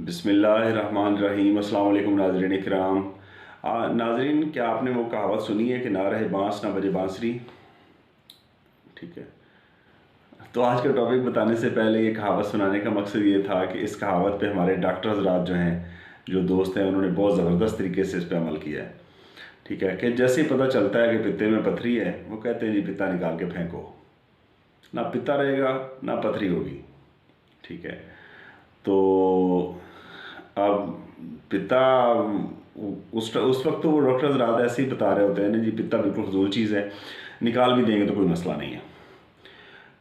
बिस्मिल्लाहिर्रहमानिर्रहीम। अस्सलाम वालेकुम नाज़रीन इकराम। नाज़रीन, क्या आपने वो कहावत सुनी है कि ना रहे बांस ना बजे बांसुरी? ठीक है, तो आज का टॉपिक बताने से पहले ये कहावत सुनाने का मकसद ये था कि इस कहावत पे हमारे डॉक्टर हज़रात जो हैं, जो दोस्त हैं, उन्होंने बहुत ज़बरदस्त तरीके से इस पर अमल किया है। ठीक है, कि जैसे ही पता चलता है कि पित्ते में पथरी है, वो कहते हैं जी पित्ता निकाल के फेंको। ना पित्ता रहेगा ना पथरी होगी। ठीक है, तो अब पिता उस वक्त तो वो डॉक्टर हज़रात ऐसे ही बता रहे होते हैं ना जी, पिता बिल्कुल फजूल चीज़ है, निकाल भी देंगे तो कोई मसला नहीं है।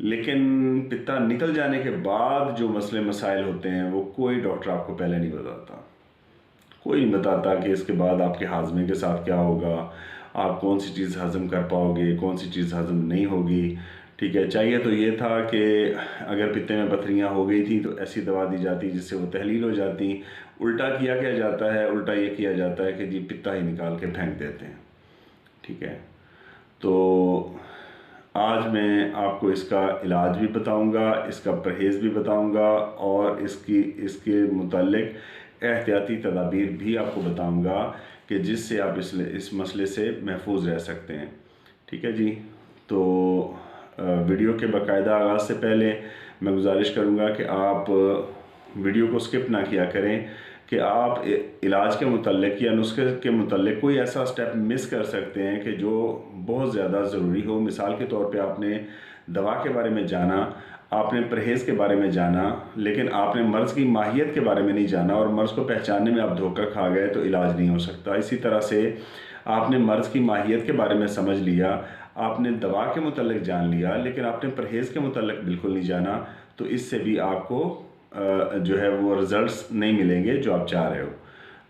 लेकिन पिता निकल जाने के बाद जो मसले मसाइल होते हैं वो कोई डॉक्टर आपको पहले नहीं बताता। कोई नहीं बताता कि इसके बाद आपके हाजमे के साथ क्या होगा, आप कौन सी चीज़ हज़म कर पाओगे, कौन सी चीज़ हज़म नहीं होगी। ठीक है, चाहिए तो ये था कि अगर पित्ते में पथरियाँ हो गई थी तो ऐसी दवा दी जाती जिससे वो तहलील हो जाती। उल्टा किया क्या जाता है, उल्टा ये किया जाता है कि जी पित्ता ही निकाल के फेंक देते हैं। ठीक है, तो आज मैं आपको इसका इलाज भी बताऊंगा, इसका परहेज़ भी बताऊंगा और इसके मुतालिक एहतियाती तदाबीर भी आपको बताऊंगा कि जिससे आप इस मसले से महफूज रह सकते हैं। ठीक है जी, तो वीडियो के बाकायदा आगाज़ से पहले मैं गुजारिश करूंगा कि आप वीडियो को स्किप ना किया करें कि आप इलाज के मुतल्लिक या नुस्खे के मुतल्लिक कोई ऐसा स्टेप मिस कर सकते हैं कि जो बहुत ज़्यादा ज़रूरी हो। मिसाल के तौर पे आपने दवा के बारे में जाना, आपने परहेज़ के बारे में जाना, लेकिन आपने मर्ज़ की माहियत के बारे में नहीं जाना और मर्ज़ को पहचानने में आप धोखा खा गए तो इलाज नहीं हो सकता। इसी तरह से आपने मर्ज़ की माहियत के बारे में समझ लिया, आपने दवा के मुतल्लिक जान लिया, लेकिन आपने परहेज़ के मुतल्लिक बिल्कुल नहीं जाना, तो इससे भी आपको जो है वो रिज़ल्ट्स नहीं मिलेंगे जो आप चाह रहे हो।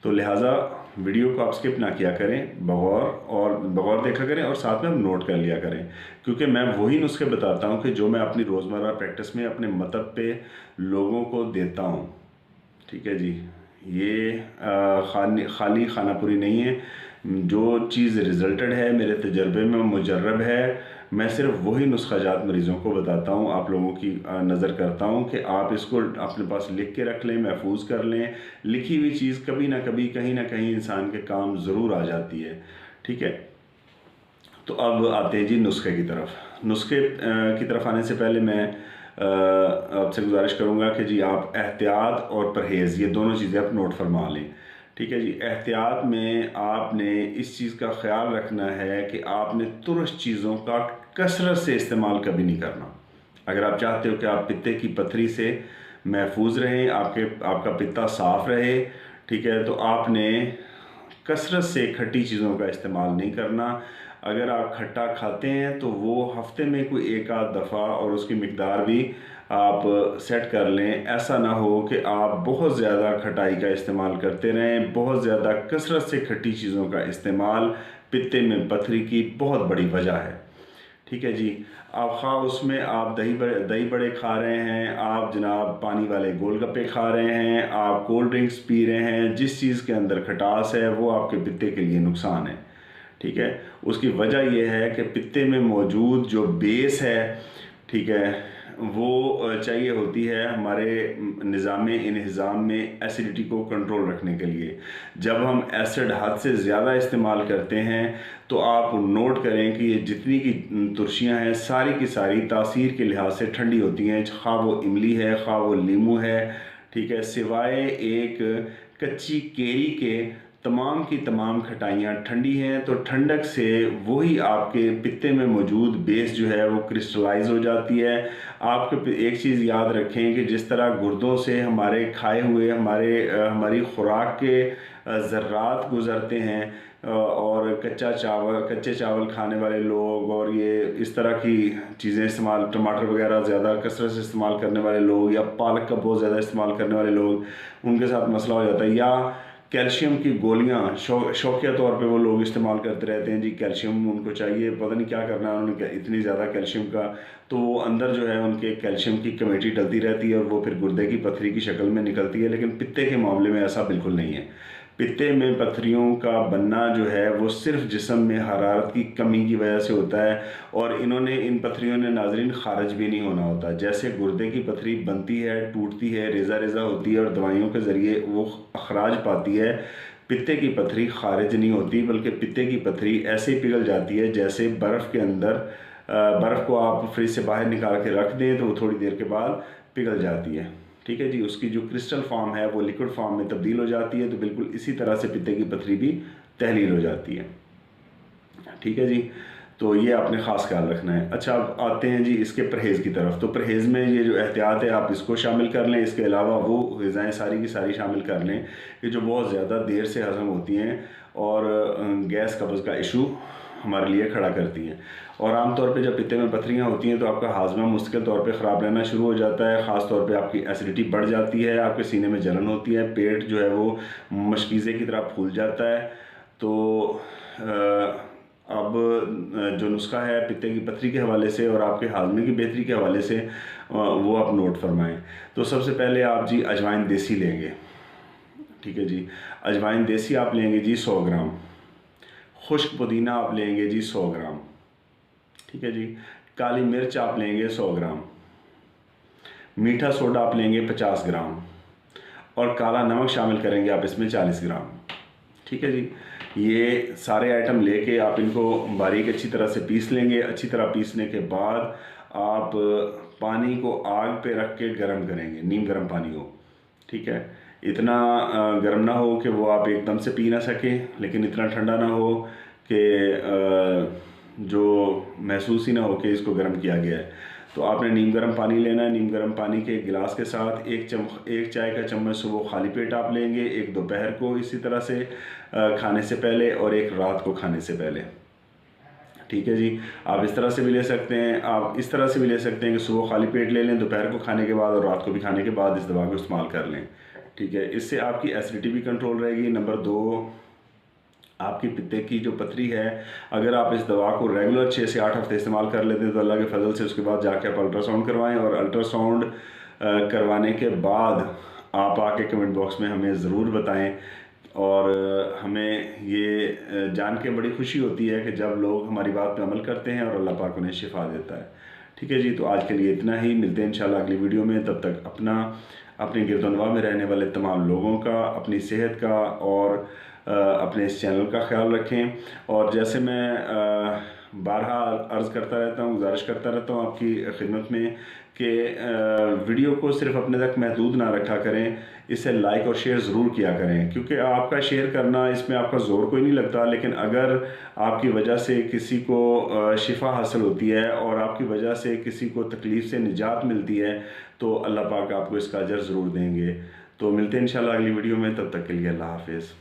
तो लिहाजा वीडियो को आप स्किप ना किया करें, बगौर देखा करें और साथ में आप नोट कर लिया करें, क्योंकि मैं वही नुस्खे बताता हूँ कि जो मैं अपनी रोज़मर्रा प्रैक्टिस में अपने मतलब पे लोगों को देता हूँ। ठीक है जी, ये खाली खानापुरी नहीं है। जो चीज़ रिजल्टेड है, मेरे तजर्बे में मुजर्रब है, मैं सिर्फ वही नुस्खाजात मरीज़ों को बताता हूँ, आप लोगों की नज़र करता हूँ कि आप इसको अपने पास लिख के रख लें, महफूज कर लें। लिखी हुई चीज़ कभी ना कभी कहीं ना कहीं इंसान के काम ज़रूर आ जाती है। ठीक है, तो अब आते हैं जी नुस्खे की तरफ। नुस्खे की तरफ आने से पहले मैं आपसे गुजारिश करूँगा कि जी आप एहतियात और परहेज़, ये दोनों चीज़ें आप नोट फरमा लें। ठीक है जी, एहतियात में आपने इस चीज़ का ख्याल रखना है कि आपने तुरश चीज़ों का कसरत से इस्तेमाल कभी नहीं करना। अगर आप चाहते हो कि आप पित्ते की पथरी से महफूज रहें, आपका पित्ता साफ़ रहे, ठीक है, तो आपने कसरत से खट्टी चीज़ों का इस्तेमाल नहीं करना। अगर आप खट्टा खाते हैं तो वो हफ्ते में कोई एक आध दफ़ा, और उसकी मिकदार भी आप सेट कर लें। ऐसा ना हो कि आप बहुत ज़्यादा खटाई का इस्तेमाल करते रहें। बहुत ज़्यादा कसरत से खट्टी चीज़ों का इस्तेमाल पित्ते में पथरी की बहुत बड़ी वजह है। ठीक है जी, आप खा उसमें आप दही बड़े खा रहे हैं, आप जनाब पानी वाले गोलगप्पे खा रहे हैं, आप कोल्ड ड्रिंक्स पी रहे हैं, जिस चीज़ के अंदर खटास है वो आपके पित्ते के लिए नुकसान है। ठीक है, उसकी वजह यह है कि पित्ते में मौजूद जो बेस है, ठीक है, वो चाहिए होती है हमारे निज़ाम इंहिज़ाम में एसिडिटी को कंट्रोल रखने के लिए। जब हम एसिड हद से ज़्यादा इस्तेमाल करते हैं तो आप नोट करें कि ये जितनी की तुर्शियाँ हैं सारी की सारी तासीर के लिहाज से ठंडी होती हैं, खा वो इमली है खा वो लीमू है। ठीक है, सिवाय एक कच्ची केरी के तमाम की तमाम खटाइयाँ ठंडी हैं। तो ठंडक से वही आपके पित्ते में मौजूद बेस जो है वो क्रिस्टलाइज हो जाती है। आपके एक चीज़ याद रखें कि जिस तरह गुर्दों से हमारे खाए हुए हमारी खुराक के ज़र्रात गुज़रते हैं, और कच्चे चावल खाने वाले लोग और ये इस तरह की चीज़ें इस्तेमाल, टमाटर वगैरह ज़्यादा कसरत से इस्तेमाल करने वाले लोग, या पालक का बहुत ज़्यादा इस्तेमाल करने वाले लोग, उनके साथ मसला हो जाता है। या कैल्शियम की गोलियां शौकिया तौर पे वो लोग इस्तेमाल करते रहते हैं जी, कैल्शियम उनको चाहिए, पता नहीं क्या करना है उन्होंने इतनी ज़्यादा कैल्शियम का, तो वो अंदर जो है उनके कैल्शियम की कमेटी डलती रहती है और वो फिर गुर्दे की पथरी की शक्ल में निकलती है। लेकिन पित्ते के मामले में ऐसा बिल्कुल नहीं है। पित्ते में पथरियों का बनना जो है वो सिर्फ जिस्म में हरारत की कमी की वजह से होता है, और इन पथरियों ने नाजरीन खारिज भी नहीं होना होता। जैसे गुर्दे की पथरी बनती है, टूटती है, रेज़ा रेज़ा होती है और दवाइयों के ज़रिए वो अखराज पाती है, पित्ते की पथरी खारिज नहीं होती, बल्कि पित्ते की पथरी ऐसे पिघल जाती है जैसे बर्फ़ के अंदर बर्फ़ को आप फ्रिज से बाहर निकाल के रख दें तो वो थोड़ी देर के बाद पिघल जाती है। ठीक है जी, उसकी जो क्रिस्टल फॉर्म है वो लिक्विड फॉर्म में तब्दील हो जाती है। तो बिल्कुल इसी तरह से पित्ते की पथरी भी तहलील हो जाती है। ठीक है जी, तो ये आपने ख़ास ख्याल रखना है। अच्छा, अब आते हैं जी इसके परहेज़ की तरफ। तो परहेज़ में ये जो एहतियात है आप इसको शामिल कर लें। इसके अलावा वो ग़िज़ाएँ सारी की सारी शामिल कर लें कि जो बहुत ज़्यादा देर से हज़म होती हैं और गैस कब्ज़ का इशू हमारे लिए खड़ा करती हैं। और आमतौर पे जब पित्ते में पथरियाँ होती हैं तो आपका हाजमा मुश्किल तौर पे ख़राब रहना शुरू हो जाता है। ख़ास तौर पे आपकी एसिडिटी बढ़ जाती है, आपके सीने में जलन होती है, पेट जो है वो मशकीज़े की तरह फूल जाता है। तो अब जो नुस्खा है पित्ते की पथरी के हवाले से और आपके हाजमे की बेहतरी के हवाले से वो आप नोट फरमाएँ। तो सबसे पहले आप जी अजवाइन देसी लेंगे। ठीक है जी, अजवाइन देसी आप लेंगे जी 100 ग्राम। खुश्क पुदीना आप लेंगे जी 100 ग्राम। ठीक है जी, काली मिर्च आप लेंगे 100 ग्राम। मीठा सोडा आप लेंगे 50 ग्राम और काला नमक शामिल करेंगे आप इसमें 40 ग्राम। ठीक है जी, ये सारे आइटम लेके आप इनको बारीक अच्छी तरह से पीस लेंगे। अच्छी तरह पीसने के बाद आप पानी को आग पे रख के गर्म करेंगे, नीम गर्म पानी हो। ठीक है, इतना गर्म ना हो कि वो आप एकदम से पी ना सकें, लेकिन इतना ठंडा ना हो कि जो महसूस ही ना हो कि इसको गर्म किया गया है। तो आपने नीम गर्म पानी लेना है। नीम गर्म पानी के गिलास के साथ एक चाय का चम्मच सुबह खाली पेट आप लेंगे, एक दोपहर को इसी तरह से खाने से पहले और एक रात को खाने से पहले। ठीक है जी, आप इस तरह से भी ले सकते हैं, आप इस तरह से भी ले सकते हैं कि सुबह खाली पेट ले लें, दोपहर को खाने के बाद और रात को भी खाने के बाद इस दवा को इस्तेमाल कर लें। ठीक है, इससे आपकी एसिडिटी भी कंट्रोल रहेगी। नंबर 2, आपकी पित्ते की जो पथरी है, अगर आप इस दवा को रेगुलर 6 से 8 हफ्ते इस्तेमाल कर लेते हैं तो अल्लाह के फजल से उसके बाद जाके आप अल्ट्रासाउंड करवाएं, और अल्ट्रासाउंड करवाने के बाद आप आके कमेंट बॉक्स में हमें ज़रूर बताएं। और हमें ये जान के बड़ी खुशी होती है कि जब लोग हमारी बात पे अमल करते हैं और अल्लाह पाक उन्हें शिफा देता है। ठीक है जी, तो आज के लिए इतना ही। मिलते हैं इंशाल्लाह अगली वीडियो में। तब तक अपने गिरदोनवा में रहने वाले तमाम लोगों का, अपनी सेहत का और अपने इस चैनल का ख्याल रखें। और जैसे मैं बारहा अर्ज़ करता रहता हूँ, गुजारिश करता रहता हूँ आपकी खिदमत में कि वीडियो को सिर्फ अपने तक महदूद ना रखा करें, इसे लाइक और शेयर ज़रूर किया करें, क्योंकि आपका शेयर करना इसमें आपका ज़ोर कोई नहीं लगता, लेकिन अगर आपकी वजह से किसी को शिफा हासिल होती है और आपकी वजह से किसी को तकलीफ़ से निजात मिलती है तो अल्लाह पाक आपको इसका अजर ज़रूर देंगे। तो मिलते हैं इंशाल्लाह अगली वीडियो में, तब तक के लिए अल्लाह हाफिज़।